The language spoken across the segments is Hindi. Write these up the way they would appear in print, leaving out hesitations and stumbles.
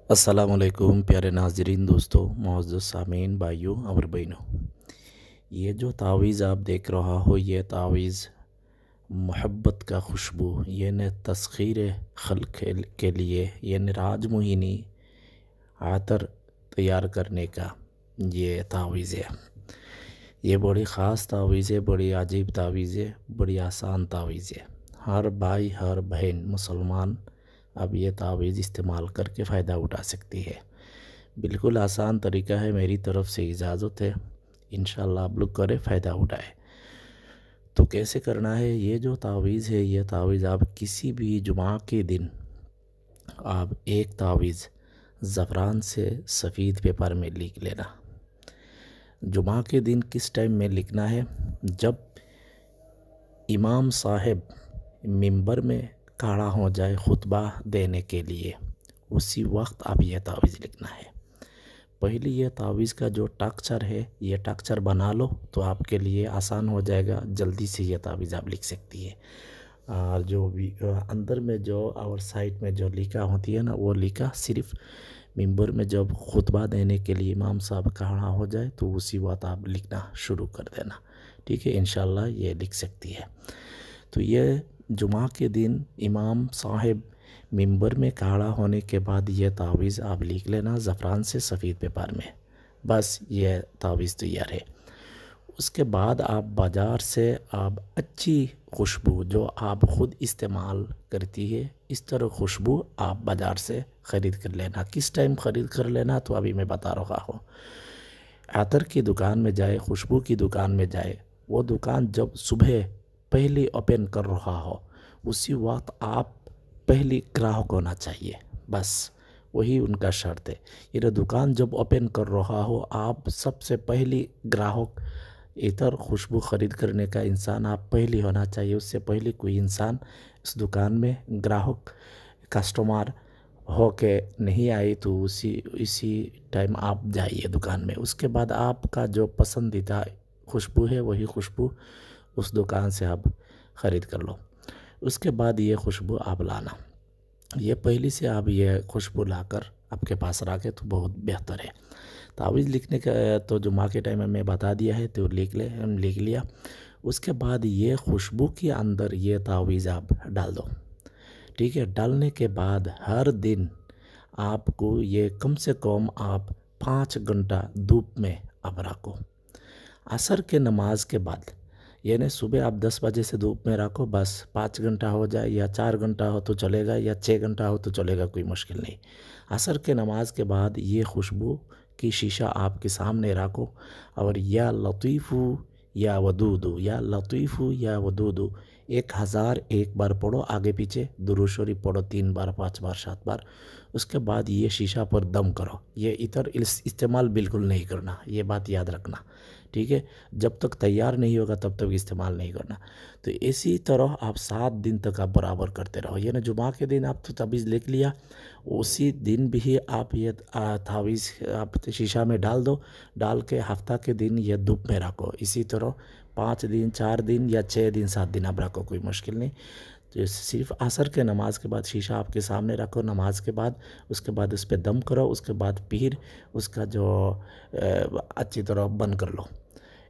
अस्सलामुअलैकुम प्यारे नाज़रीन, दोस्तों, मुअज़्ज़ज़ सामीन, भाइयों और बहनों। ये जो तावीज़ आप देख रहा हो, ये तावीज़ मोहब्बत का खुशबू यानी तस्ख़ीर खल्क़ के लिए यानी राज मुहीनी आतर तैयार करने का ये तावीज़ है। ये बड़ी ख़ास तावीज़ है, बड़ी अजीब तावीज़ है, बड़ी आसान तावीज़ है। हर भाई हर बहन मुसलमान अब ये तावीज़ इस्तेमाल करके फ़ायदा उठा सकती है। बिल्कुल आसान तरीका है, मेरी तरफ़ से इजाज़त है। इंशाअल्लाह आप लोग करें, फ़ायदा उठाएँ। तो कैसे करना है? ये जो तावीज़ है, ये तावीज़ आप किसी भी जुमा के दिन आप एक तावीज़ ज़फ़रान से सफ़ेद पेपर में लिख लेना। जुमा के दिन किस टाइम में लिखना है? जब इमाम साहब मिंबर में खड़ा हो जाए खुतबा देने के लिए, उसी वक्त आप ये तावीज़ लिखना है। पहले ये तावीज़ का जो टेक्सचर है, ये टेक्सचर बना लो तो आपके लिए आसान हो जाएगा, जल्दी से ये तावीज़ आप लिख सकती है। और जो भी अंदर में जो और साइड में जो लिखा होती है ना, वो लिखा सिर्फ मिंबर में जब खुतबा देने के लिए इमाम साहब खड़ा हो जाए तो उसी वक्त आप लिखना शुरू कर देना। ठीक है, इंशाअल्लाह ये लिख सकती है। तो ये जुमा के दिन इमाम साहब मिंबर में खड़ा होने के बाद ये तावीज़ आप लिख लेना ज़फ़रान से सफ़ेद पेपर में। बस ये तावीज़ तैयार है। उसके बाद आप बाज़ार से आप अच्छी खुशबू जो आप ख़ुद इस्तेमाल करती है, इस तरह खुशबू आप बाज़ार से ख़रीद कर लेना। किस टाइम ख़रीद कर लेना तो अभी मैं बता रहा हूँ। अतर की दुकान में जाए, खुशबू की दुकान में जाए, वो दुकान जब सुबह पहले ओपन कर रहा हो, उसी वक्त आप पहली ग्राहक होना चाहिए। बस वही उनका शर्त है। ये दुकान जब ओपन कर रहा हो, आप सबसे पहली ग्राहक, इतर खुशबू ख़रीद करने का इंसान आप पहले होना चाहिए। उससे पहले कोई इंसान इस दुकान में ग्राहक कस्टमर हो के नहीं आए तो इसी टाइम आप जाइए दुकान में। उसके बाद आपका जो पसंदीदा खुशबू है, वही खुशबू उस दुकान से आप ख़रीद कर लो। उसके बाद ये खुशबू आप लाना। ये पहले से आप ये खुशबू लाकर आपके पास रखें तो बहुत बेहतर है। तावीज़ लिखने का तो जुमा के टाइम में मैं बता दिया है, तो लिख लिया। उसके बाद ये खुशबू के अंदर ये तावीज़ आप डाल दो। ठीक है, डालने के बाद हर दिन आपको ये कम से कम आप 5 घंटा धूप में आप रखो। असर के नमाज के बाद यानी सुबह आप 10 बजे से धूप में रखो। बस 5 घंटा हो जाए या 4 घंटा हो तो चलेगा या 6 घंटा हो तो चलेगा, कोई मुश्किल नहीं। असर के नमाज के बाद ये खुशबू की शीशा आपके सामने रखो और या लतीफ़ू या वदूदू, या लतीफ़ू या वदूदू 1001 बार पढ़ो, आगे पीछे दुरूद शरीफ पढ़ो 3 बार 5 बार 7 बार। उसके बाद ये शीशा पर दम करो। ये इतर इस्तेमाल बिल्कुल नहीं करना, ये बात याद रखना। ठीक है, जब तक तैयार नहीं होगा तब तक इस्तेमाल नहीं करना। तो इसी तरह आप 7 दिन तक आप बराबर करते रहो। यानी जुमा के दिन आप तो तावीज़ लिख लिया, उसी दिन भी आप ये तावीज़ आप शीशा में डाल दो। डाल के हफ्ता के दिन ये धूप में रखो। इसी तरह 5 दिन 4 दिन या 6 दिन 7 दिन आप रखो, कोई मुश्किल नहीं। तो सिर्फ असर के नमाज के बाद शीशा आपके सामने रखो नमाज के बाद। उसके बाद उस पर दम करो। उसके बाद फिर उसका जो अच्छी तरह बंद कर लो।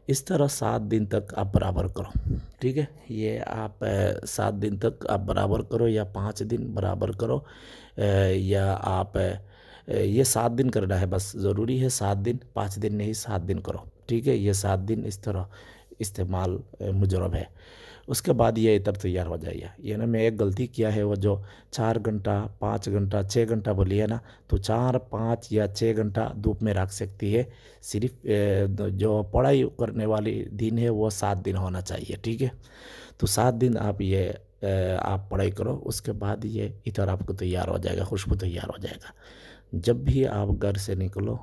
इस तरह 7 दिन तक आप बराबर करो। ठीक है, ये आप 7 दिन तक आप बराबर करो या 5 दिन बराबर करो, या आप ये 7 दिन करना है। बस ज़रूरी है 7 दिन, 5 दिन नहीं, 7 दिन करो। ठीक है, ये 7 दिन इस तरह इस्तेमाल मुजरब है। उसके बाद ये इतर तैयार हो जाएगा। ये ना मैं एक गलती किया है, वो जो 4 घंटा 5 घंटा 6 घंटा बोली है ना, तो 4 5 या 6 घंटा धूप में रख सकती है। सिर्फ जो पढ़ाई करने वाली दिन है वो 7 दिन होना चाहिए। ठीक है, तो 7 दिन आप ये आप पढ़ाई करो। उसके बाद ये इतर आपको तैयार हो जाएगा, खुशबू तैयार हो जाएगा। जब भी आप घर से निकलो,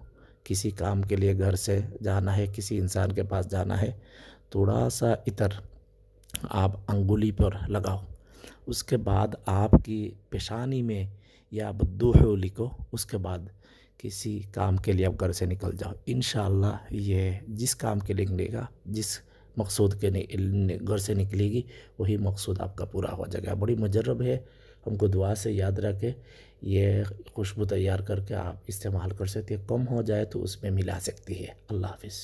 किसी काम के लिए घर से जाना है, किसी इंसान के पास जाना है, थोड़ा सा इतर आप अंगुली पर लगाओ। उसके बाद आपकी पेशानी में या बद्दुहू लिखो। उसके बाद किसी काम के लिए आप घर से निकल जाओ। इंशाअल्लाह ये जिस काम के लिए निकलेगा, जिस मकसूद के घर से निकलेगी, वही मकसूद आपका पूरा हो जाएगा। बड़ी मुजर्रब है हमको दुआ से याद रखें। ये खुशबू तैयार करके आप इस्तेमाल कर सकते हैं, कम हो जाए तो उसमें मिला सकती है। अल्लाह हाफिज़।